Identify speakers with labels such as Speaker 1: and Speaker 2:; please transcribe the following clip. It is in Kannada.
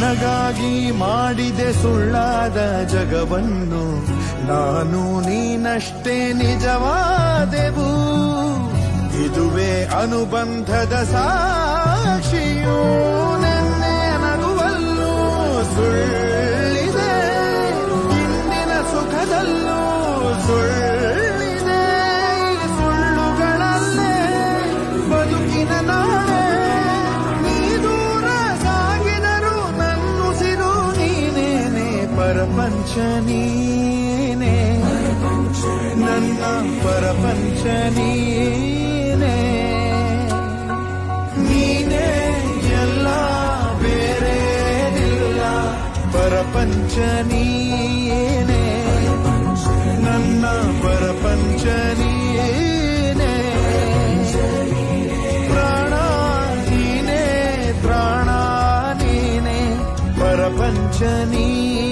Speaker 1: ನಿನಗಾಗಿ ಮಾಡಿದೆ ಸುಳ್ಳಾದ ಜಗವನ್ನು, ನಾನು ನೀನಷ್ಟೇ ನಿಜವಾದೆವು. ಇದುವೇ ಅನುಬಂಧದ ಸಾಕ್ಷಿಯು, ನೆನ್ನೆ ನಗುವಲ್ಲೂ ಸುಳ್ಳಿದೆ, ಇಂದಿನ ಸುಖದಲ್ಲೂ ಸುಳ್ಳಿದೆ. ಸುಳ್ಳುಗಳಲ್ಲೇ ಬದುಕಿನ ನಾಳೆ, ನೀ ದೂರ ಸಾಗಿದರು ನನ್ನುಸಿರು ನೀನೇನೆ. ಪರಪಂಚ ನೀನೇ, ನನ್ನ ಪರಪಂಚ ನೀನೇ. ನೀನೇ ಎಲ್ಲ ಬೇರೇನಿಲ್ಲ, ಪರಪಂಚ ನೀನೇ, ನನ್ನ ಪರಪಂಚ ನೀನೇ. ಪ್ರಾಣ ನೀನೇ, ಪ್ರಾಣ ನೀನೇ, ಪರಪಂಚ ನೀನೇ.